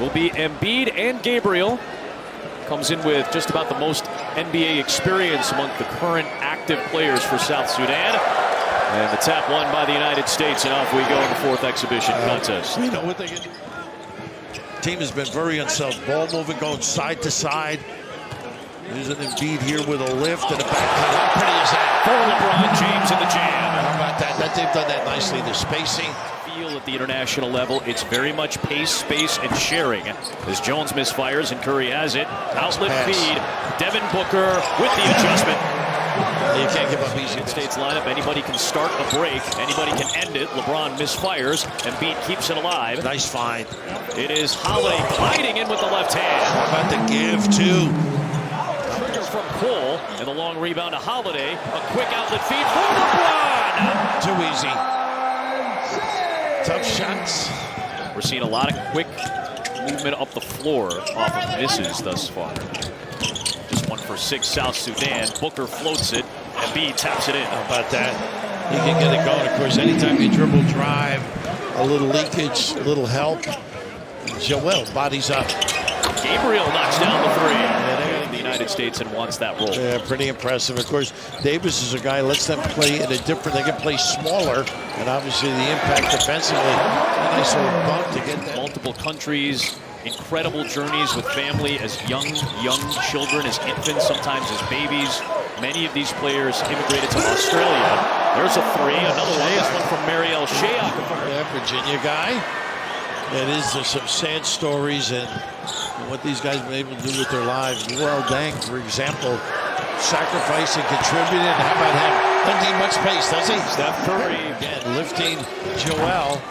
will be Embiid and Gabriel. Comes in with just about the most NBA experience among the current active players for South Sudan. And the tap won by the United States, and off we go in the fourth exhibition contest. You know what they get. Team has been very unsettled. Ball moving, going side to side. There's an Embiid here with a lift and a back cut. How pretty is that? For LeBron James in the jam. How about that? They've done that nicely. The spacing. Feel at the international level, it's very much pace, space, and sharing. As Jones misfires and Curry has it. Outlet feed. Devin Booker with the adjustment. You can't give up easy. United States lineup, anybody can start a break, anybody can end it. LeBron misfires, Embiid keeps it alive. Nice find. It is Holiday gliding in with the left hand. How about the give, too? Trigger from Cole, and the long rebound to Holiday. A quick outlet feed for LeBron. Too easy. Tough shots. We're seeing a lot of quick movement up the floor off of misses thus far. Just 1 for 6, South Sudan. Booker floats it, and Embiid taps it in. How about that? He can get it going. Of course, anytime you dribble drive, a little leakage, a little help. Joel bodies up. Gabriel knocks down the three. The United States and wants that role. Yeah, pretty impressive. Of course, Davis is a guy lets them play in a different. They can play smaller, and obviously the impact defensively. A nice little bump to get that. Multiple countries, incredible journeys with family as young children, as infants, sometimes as babies. Many of these players immigrated to Australia. There's a three, another one. This one from Mariel Shayok. Yeah, Virginia guy. It is some sad stories and what these guys have been able to do with their lives. Well, Dang, for example, sacrificing, contributing. How about him? Doesn't need much space, does he? Steph Curry again lifting Joel.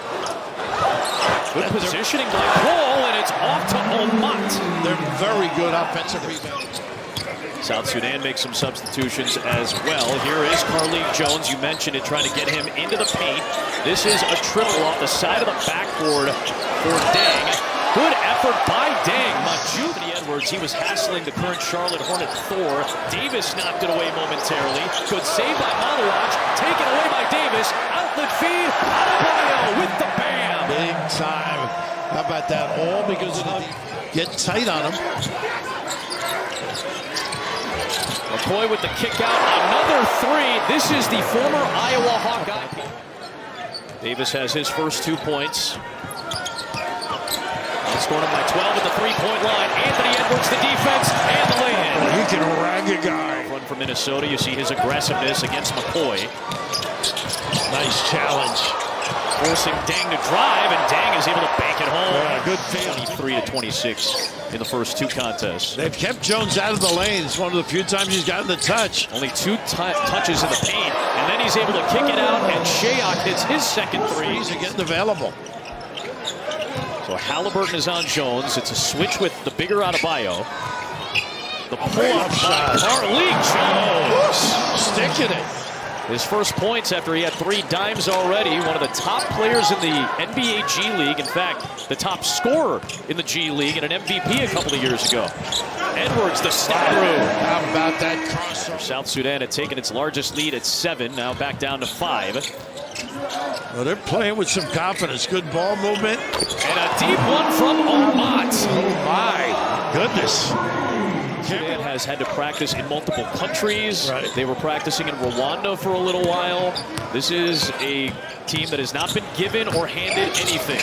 Good positioning by Cole, and it's off to Omat. They're very good offensive rebounders. South Sudan makes some substitutions as well. Here is Carlik Jones. You mentioned it, trying to get him into the paint. This is a triple off the side of the backboard for Dang. Good effort by Dang. Majuvni Edwards, he was hassling the current Charlotte Hornet Thor. Davis knocked it away momentarily. Good save by Malawach. Taken away by Davis. Outlet feed. Adebayo with the bam. Big time. How about that? All because of the get tight on him. McCoy with the kick out, another three. This is the former Iowa Hawkeye. Davis has his first 2 points. Scored him by 12 at the three-point line. Anthony Edwards, the defense, and the lay-in. He can rag a guy. Run for Minnesota. You see his aggressiveness against McCoy. Nice challenge. Forcing Dang to drive, and Dang is able to bank it home. Yeah, good feel. 23-26 in the first 2 contests. They've kept Jones out of the lane. It's one of the few times he's gotten the touch. Only 2 touches in the paint, and then he's able to kick it out, and Shayok hits his second three. He's getting available. So Halliburton is on Jones. It's a switch with the bigger Adebayo. The pull-up by Carlik Jones. Sticking it. His first points after he had 3 dimes already. One of the top players in the NBA G League. In fact, the top scorer in the G League and an MVP a couple of years ago. Edwards, the step through. How about that crossover? South Sudan had taken its largest lead at 7, now back down to 5. Well, they're playing with some confidence. Good ball movement. And a deep one from Omat. Oh, my goodness. Sudan has had to practice in multiple countries. Right. They were practicing in Rwanda for a little while. This is a team that has not been given or handed anything.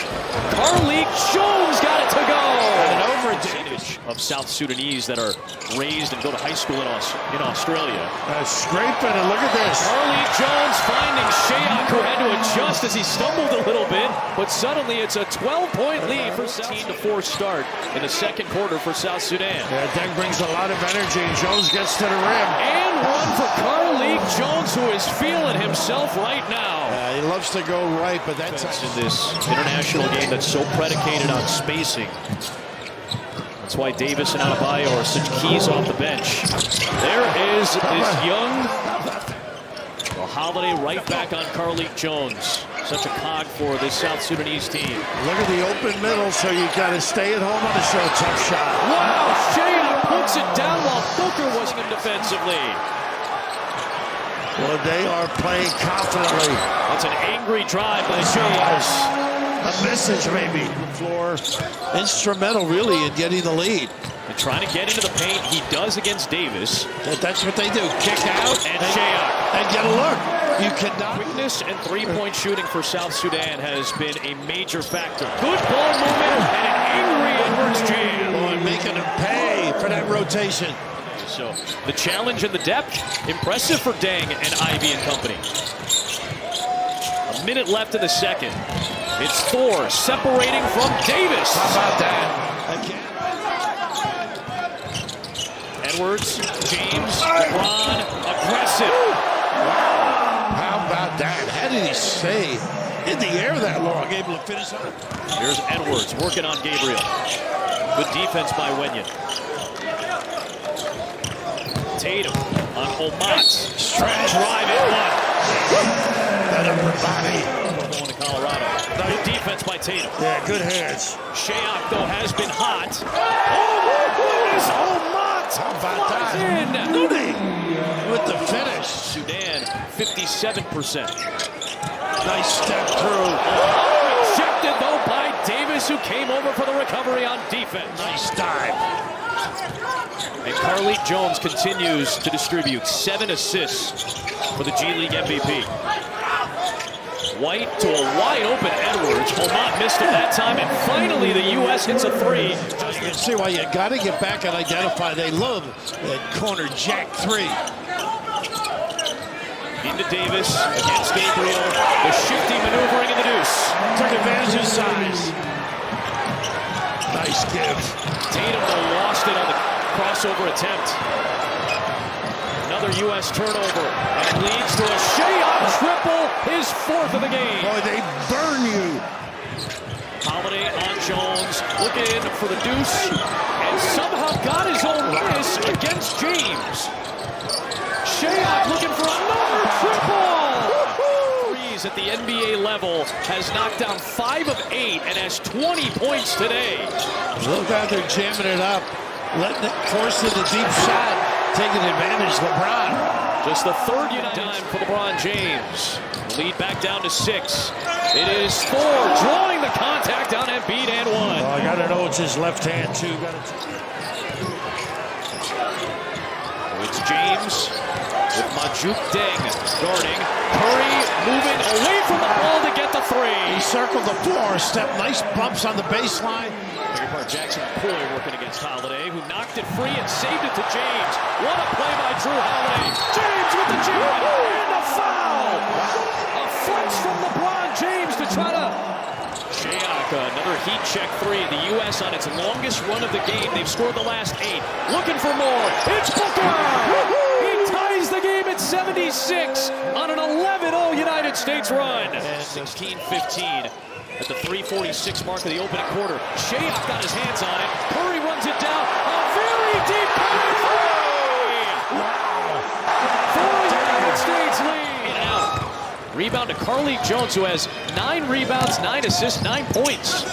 Carlik Jones got it to go. An overadvantage of South Sudanese that are raised and go to high school in Australia. Scraping, and look at this. Carlik Jones finding Shayok, who had to adjust as he stumbled a little bit, but suddenly it's a 12-point lead for 17-4 start in the second quarter for South Sudan. Yeah, Deng brings a lot of energy, and Jones gets to the rim. And one for Carlik Jones, who is feeling himself right now. He loves to go right, but that's in this international game that's so predicated on spacing. That's why Davis and Adebayo are such keys off the bench. There is this young Holiday right back on Carlik Jones. Such a cog for this South Sudanese team. Look at the open middle, so you got to stay at home on the show. Tough shot. Wow, Shayok puts it down while Booker was in defensively. Well, they are playing confidently. That's an angry drive by Shayok. a message maybe. Floor, instrumental really in getting the lead. And trying to get into the paint, he does against Davis. That's what they do. Kick out and Shayok. And get a look. You cannot. Quickness and three-point shooting for South Sudan has been a major factor. Good ball movement and an angry Edwards jam. Boy, making him pay for that rotation. So the challenge and the depth, impressive for Deng and Ivy and company. A minute left in the second. It's Thor separating from Davis. How about that? Again. Edwards, James, LeBron, aggressive. Wow. How about that? How did he stay in the air that long, able to finish on it? Here's Edwards working on Gabriel. Good defense by Wenyon. Tatum on Omat. Stretch drive in one. That upper body. Going to Colorado. Good defense by Tatum. Yeah, good hands. Shayok, though, has been hot. Oh, my goodness! Omat! How about that? In. Looney with the finish. Sudan, 57%. Nice step through. Rejected, though, by Davis, who came over for the recovery on defense. Nice dive. And Carlik Jones continues to distribute 7 assists for the G League MVP. White to a wide open Edwards. Omat missed it that time, and finally the U.S. hits a three. You can see why you got to get back and identify. They love that corner jack three. Into Davis against Gabriel. The shifty maneuvering in the deuce. Took advantage of size. Nice give. Tatum though lost it on the crossover attempt. Another U.S. turnover, and it leads to a Shayok triple, his 4th of the game. Boy, they burn you. Holiday on Jones, looking for the deuce, and somehow got his own miss against James. Shayok looking for another triple. Threes at the NBA level, has knocked down 5 of 8 and has 20 points today. Look out, they're jamming it up, letting it force in the deep shot. Taking advantage, LeBron. Just the 3rd time for LeBron James. Lead back down to 6. It is Thor drawing the contact on Embiid and 1. Oh, I gotta know it's his left hand too. It's James with Majuk Deng guarding. Curry moving away from the ball to get the 3. He circled the floor, step, nice bumps on the baseline. Jackson Poy working against Holiday, who knocked it free and saved it to James. What a play by Drew Holiday. James with the jam and a foul. A flex from LeBron James to try to... Shayok, another heat check 3. The U.S. on its longest run of the game. They've scored the last 8. Looking for more. It's Booker. He ties the game at 76 on an 11-0 United States run. 16-15. At the 3:46 mark of the opening quarter. Shayok got his hands on it. Curry runs it down. A very deep Curry three! Wow! For the United States lead. In and out. Rebound to Carlik Jones, who has 9 rebounds, 9 assists, 9 points.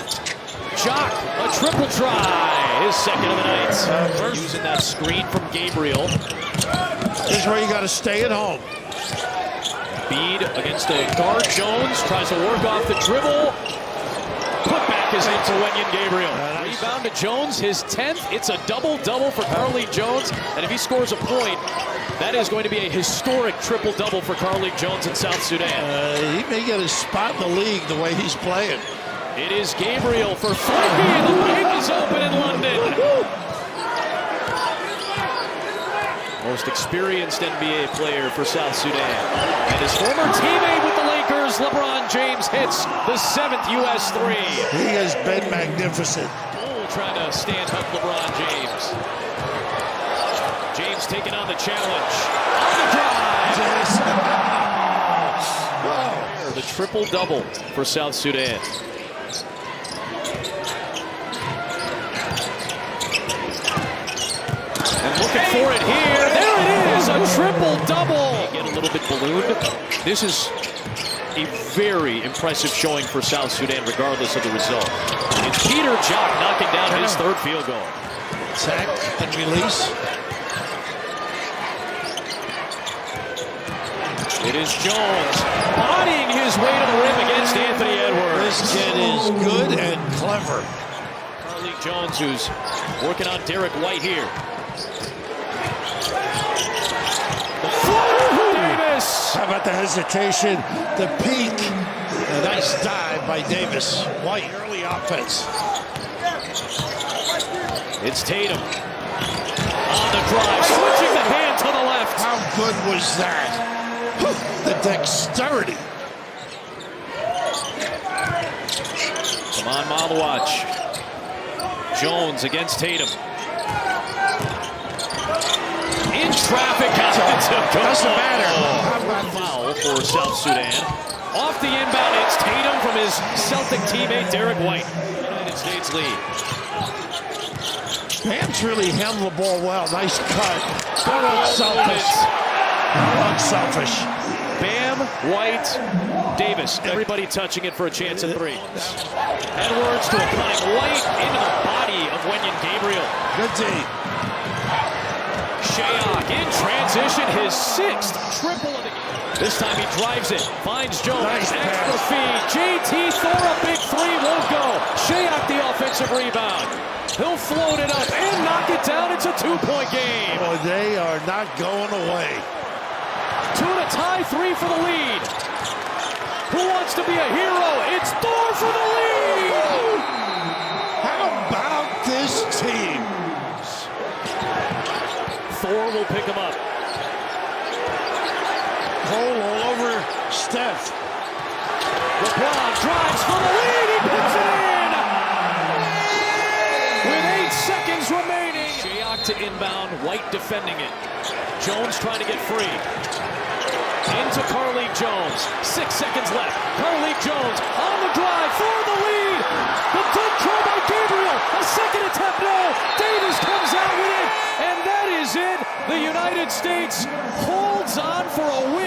Jock, a triple try. His 2nd of the night. Using that screen from Gabriel. This is where you got to stay at home. Bede against the guard. Jones tries to work off the dribble. Putback is into Wenyon Gabriel. Rebound to Jones, his 10th. It's a double-double for Carlik Jones. And if he scores a point, that is going to be a historic triple-double for Carlik Jones in South Sudan. He may get a spot in the league the way he's playing. It is Gabriel for 3. The break is open in London. Most experienced NBA player for South Sudan. And his former teammate with the Lakers, LeBron James, hits the 7th U.S. 3. He has been magnificent. Bull trying to stand up LeBron James. James taking on the challenge. On the drive. The triple-double for South Sudan. And looking for it here. There it is, a triple-double. Get a little bit ballooned. This is a very impressive showing for South Sudan, regardless of the result. It's Peter Jock knocking down his 3rd field goal. Sack and release. It is Jones bodying his way to the rim against Anthony Edwards. This kid is good and clever. Carlik Jones, who's working on Derek White here. The floater for Davis. How about the hesitation, the peak? A nice dive by Davis. White, early offense. It's Tatum on the drive, switching the hand to the left. How good was that? The dexterity. Come on, Malawach. Jones against Tatum. In traffic. Doesn't matter. Foul for South Sudan. Off the inbound, it's Tatum from his Celtic teammate Derek White. United States lead. Bam's really handled the ball well. Nice cut. Don't unselfish. Unselfish. Bam, White, Davis. Everybody touching it for a chance at three. Edwards to a cutting White into the body of Wenyen Gabriel. Good D. Shayok in transition, his sixth triple of the game. This time he drives it, finds Jones, Nice extra feed. JT Thor, a big three, won't go. Shayok the offensive rebound. He'll float it up and knock it down. It's a two-point game. Well, they are not going away. 2 to tie, 3 for the lead. Who wants to be a hero? It's Thor for the lead. How about this team? Thor will pick him up. Cole all over Steph. LeBron drives for the lead. He puts it in. With 8 seconds remaining. Shayok to inbound. White defending it. Jones trying to get free. Into Carlik Jones. 6 seconds left. Carlik Jones on the drive for the lead. The good throw by Gabriel. A second attempt. No. Davis comes out with it. And that is it. The United States holds on for a win.